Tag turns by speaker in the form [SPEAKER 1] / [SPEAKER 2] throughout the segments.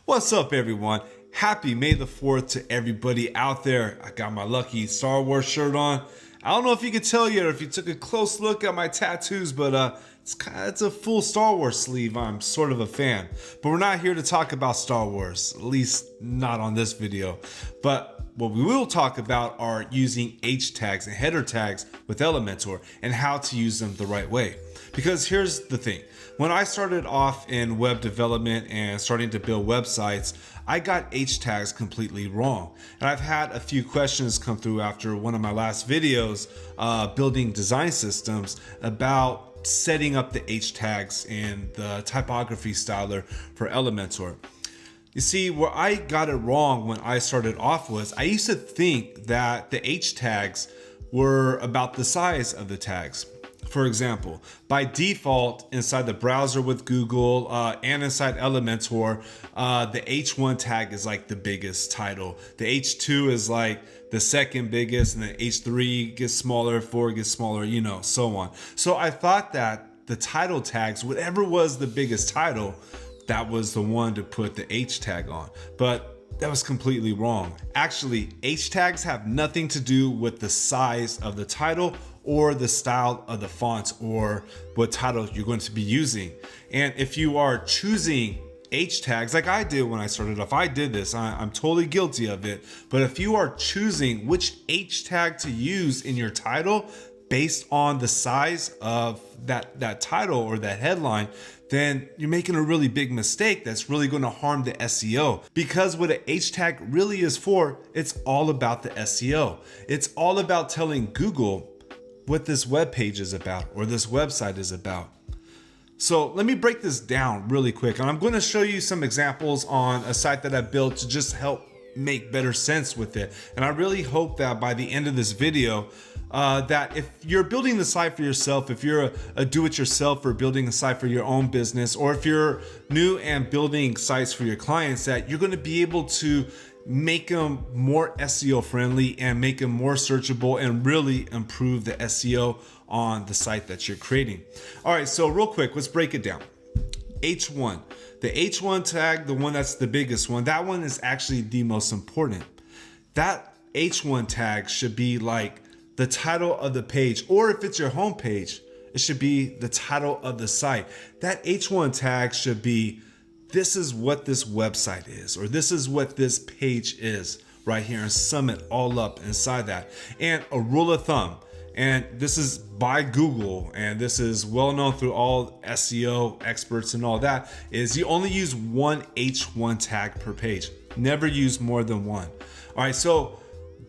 [SPEAKER 1] What's up, everyone? Happy May the 4th to everybody out there. I got my lucky Star Wars shirt on. I don't know if you could tell yet or if you took a close look at my tattoos, but it's a full Star Wars sleeve. I'm sort of a fan. But we're not here to talk about Star Wars, at least not on this video. But what we will talk about are using H tags and header tags with Elementor and how to use them the right way. Because here's the thing, when I started off in web development and starting to build websites, I got H tags completely wrong. And I've had a few questions come through after one of my last videos, building design systems, about setting up the H tags in the typography styler for Elementor. You see, where I got it wrong when I started off was I used to think that the H tags were about the size of the tags. For example, by default inside the browser with Google and inside Elementor, the H1 tag is like the biggest title. The H2 is like the second biggest, and the H3 gets smaller, 4 gets smaller, so on. So I thought that the title tags, whatever was the biggest title, that was the one to put the H tag on. But that was completely wrong. Actually, H tags have nothing to do with the size of the title or the style of the font or what title you're going to be using. And if you are choosing H tags like I did when I started off, I did this, I'm totally guilty of it. But if you are choosing which H tag to use in your title based on the size of that title or that headline, then you're making a really big mistake that's really going to harm the SEO. Because what an H tag really is for, it's all about the SEO. It's all about telling Google what this web page is about or this website is about. So let me break this down really quick, and I'm going to show you some examples on a site that I built to just help make better sense with it. And I really hope that by the end of this video, that if you're building the site for yourself, if you're a do-it-yourself or building a site for your own business, or if you're new and building sites for your clients, that you're going to be able to make them more SEO friendly and make them more searchable and really improve the SEO on the site that you're creating. All right, so real quick, let's break it down. H1, the H1 tag, the one that's the biggest one, that one is actually the most important. That H1 tag should be like the title of the page, or if it's your home page, it should be the title of the site. That H1 tag should be, this is what this website is, or this is what this page is right here, and sum it all up inside that. And a rule of thumb, and this is by Google, and this is well known through all SEO experts and all that, is you only use one H1 tag per page. Never use more than one. All right, so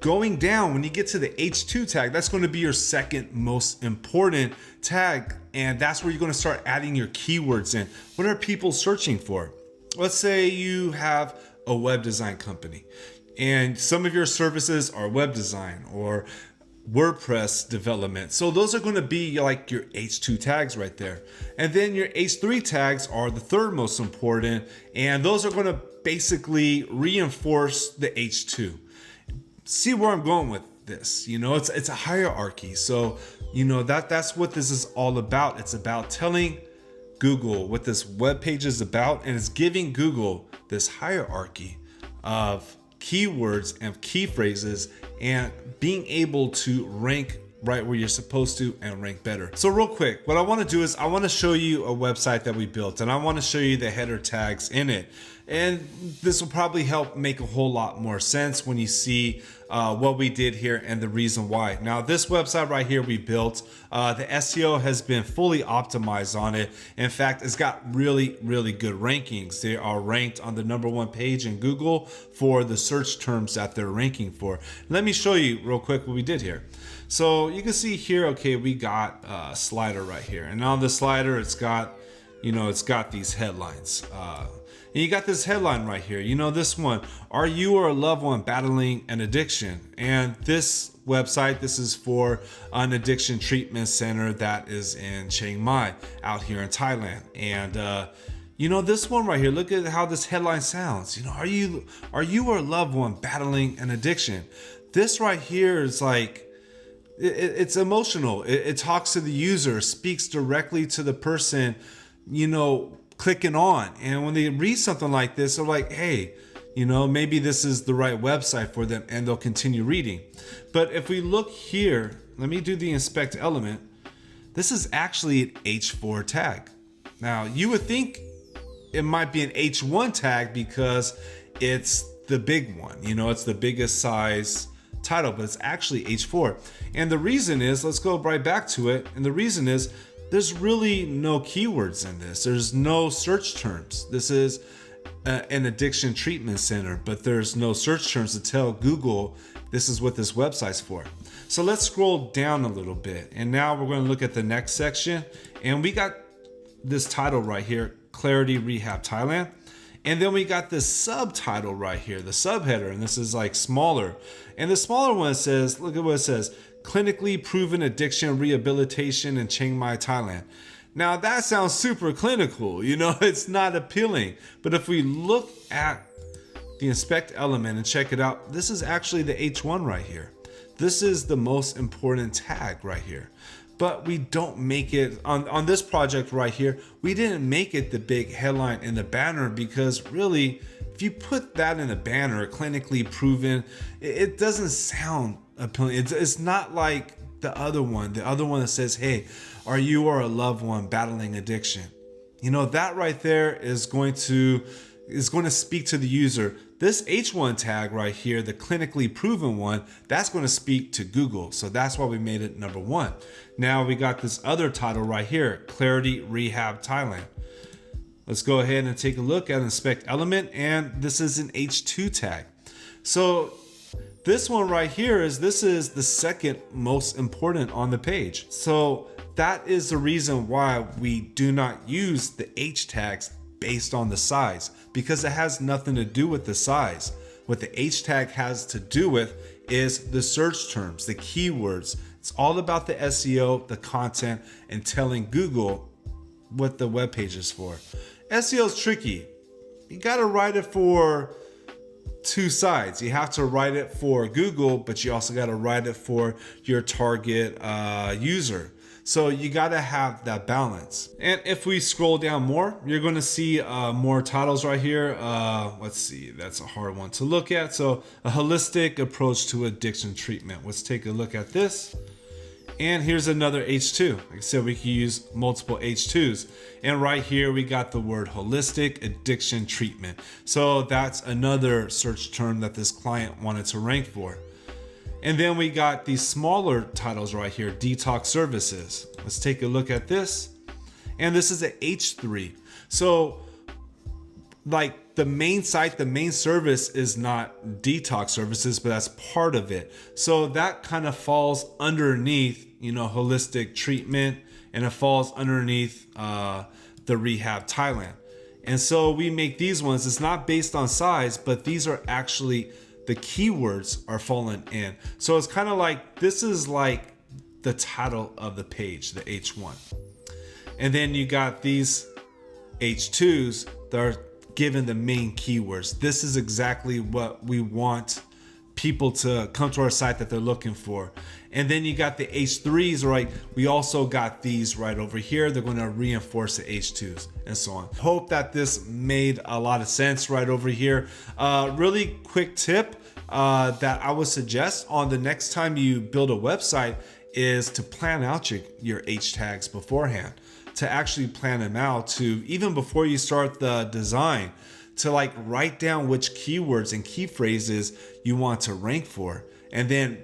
[SPEAKER 1] going down, when you get to the H2 tag, that's going to be your second most important tag, and that's where you're going to start adding your keywords in. What are people searching for? Let's say you have a web design company, and some of your services are web design or WordPress development. So those are going to be like your H2 tags right there. And then your H3 tags are the third most important, and those are going to basically reinforce the H2. See where I'm going with this? It's a hierarchy. So, that's what this is all about. It's about telling Google what this web page is about, and it's giving Google this hierarchy of keywords and key phrases and being able to rank right where you're supposed to and rank better. So real quick, what I want to do is I want to show you a website that we built, and I want to show you the header tags in it. And this will probably help make a whole lot more sense when you see what we did here and the reason why. Now, this website right here we built, the SEO has been fully optimized on it. In fact, it's got really, really good rankings. They are ranked on the #1 page in Google for the search terms that they're ranking for. Let me show you real quick what we did here. So you can see here, okay, we got a slider right here. And on the slider, it's got these headlines. And you got this headline right here. This one, are you or a loved one battling an addiction? And this website, this is for an addiction treatment center that is in Chiang Mai out here in Thailand. And this one right here, look at how this headline sounds. Are you or a loved one battling an addiction? This right here is like, it's emotional. It talks to the user, speaks directly to the person, clicking on. And when they read something like this, they're like, hey, maybe this is the right website for them, and they'll continue reading. But if we look here, let me do the inspect element. This is actually an H4 tag. Now, you would think it might be an H1 tag because it's the big one, it's the biggest size title, but it's actually H4. And the reason is, let's go right back to it. And the reason is there's really no keywords in this. There's no search terms. This is an addiction treatment center, but there's no search terms to tell Google this is what this website's for. So let's scroll down a little bit. And now we're going to look at the next section. And we got this title right here, Clarity Rehab Thailand. And then we got this subtitle right here, the subheader, and this is like smaller. And the smaller one says, look at what it says, Clinically Proven Addiction Rehabilitation in Chiang Mai, Thailand. Now that sounds super clinical, it's not appealing. But if we look at the inspect element and check it out, this is actually the H1 right here. This is the most important tag right here. But we don't make it on this project right here. We didn't make it the big headline in the banner because really, if you put that in the banner, clinically proven, it doesn't sound appealing. It's not like the other one that says, hey, are you or a loved one battling addiction? That right there is going to speak to the user. This H1 tag right here, the clinically proven one, that's going to speak to Google. So that's why we made it number 1. Now we got this other title right here, Clarity Rehab Thailand. Let's go ahead and take a look at inspect element, and this is an H2 tag. So this one right here is the second most important on the page. So that is the reason why we do not use the H tags based on the size, because it has nothing to do with the size. What the H tag has to do with is the search terms, the keywords. It's all about the SEO, the content, and telling Google what the web page is for. SEO is tricky. You got to write it for two sides. You have to write it for Google, but you also got to write it for your target user. So you got to have that balance. And if we scroll down more, you're going to see more titles right here. Let's see, that's a hard one to look at. So a holistic approach to addiction treatment. Let's take a look at this. And here's another H2. Like I said, we can use multiple H2s. And right here, we got the word holistic addiction treatment. So that's another search term that this client wanted to rank for. And then we got these smaller titles right here, detox services. Let's take a look at this. And this is an H3. So like the main site, the main service is not detox services, but that's part of it. So that kind of falls underneath, holistic treatment, and it falls underneath the Rehab Thailand. And so we make these ones, it's not based on size, but these are actually, the keywords are falling in. So it's kind of like, this is like the title of the page, the H1. And then you got these H2s that are given the main keywords. This is exactly what we want people to come to our site that they're looking for. And then you got the H3s, right? We also got these right over here. They're going to reinforce the H2s and so on. Hope that this made a lot of sense right over here. Really quick tip that I would suggest on the next time you build a website is to plan out your H tags beforehand, to actually plan them out, to even before you start the design, to like write down which keywords and key phrases you want to rank for. And then,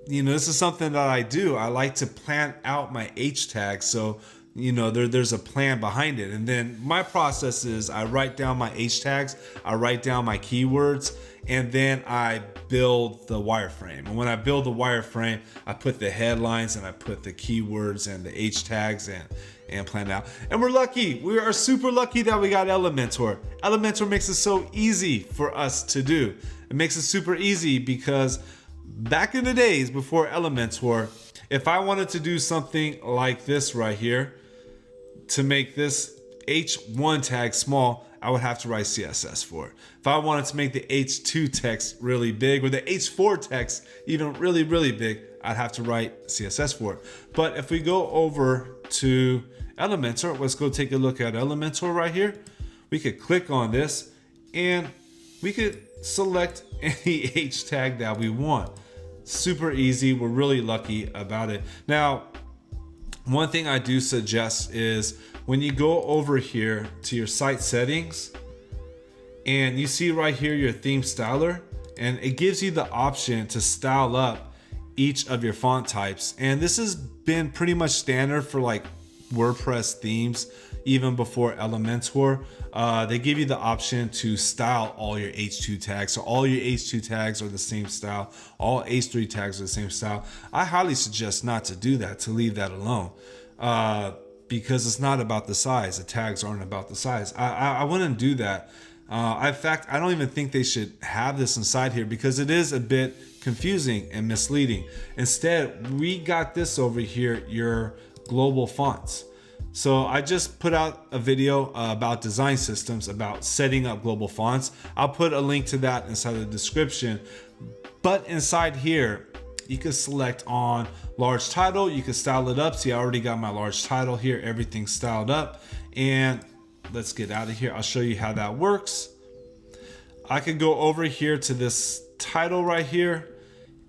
[SPEAKER 1] this is something that I do. I like to plan out my H tags. So, there's a plan behind it. And then my process is I write down my H tags, I write down my keywords, and then I build the wireframe. And when I build the wireframe, I put the headlines and I put the keywords and the H tags and plan out. And we're lucky. We are super lucky that we got Elementor. Elementor makes it so easy for us to do. It makes it super easy because back in the days before Elementor, if I wanted to do something like this right here, to make this H1 tag small, I would have to write CSS for it. If I wanted to make the H2 text really big, or the H4 text even really, really big, I'd have to write CSS for it. But if we go over to Elementor, let's go take a look at Elementor right here. We could click on this and we could select any H tag that we want. Super easy. We're really lucky about it. Now, one thing I do suggest is when you go over here to your site settings and you see right here your theme styler, and it gives you the option to style up each of your font types. And this has been pretty much standard for like WordPress themes, even before Elementor. They give you the option to style all your H2 tags. So all your H2 tags are the same style. All H3 tags are the same style. I highly suggest not to do that, to leave that alone. Because it's not about the size. The tags aren't about the size. I wouldn't do that. In fact, I don't even think they should have this inside here because it is a bit confusing and misleading. Instead, we got this over here, your global fonts. So I just put out a video about design systems, about setting up global fonts. I'll put a link to that inside the description. But inside here, you can select on large title. You can style it up. See, I already got my large title here. Everything's styled up. And let's get out of here. I'll show you how that works. I could go over here to this title right here.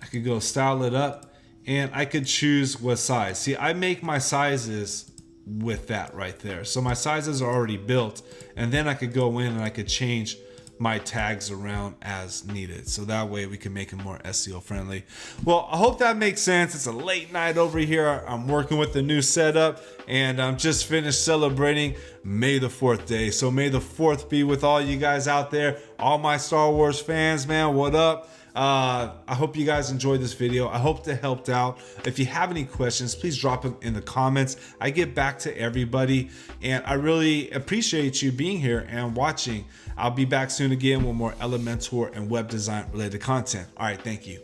[SPEAKER 1] I could go style it up and I could choose what size. See, I make my sizes with that right there. So my sizes are already built, and then I could go in and I could change my tags around as needed. So that way we can make it more SEO friendly. Well, I hope that makes sense. It's a late night over here. I'm working with the new setup and I'm just finished celebrating May the 4th day. So May the 4th be with all you guys out there. All my Star Wars fans, man, what up? I hope you guys enjoyed this video. I hope it helped out. If you have any questions, please drop them in the comments. I get back to everybody, and I really appreciate you being here and watching. I'll be back soon again with more Elementor and web design related content. All right, thank you.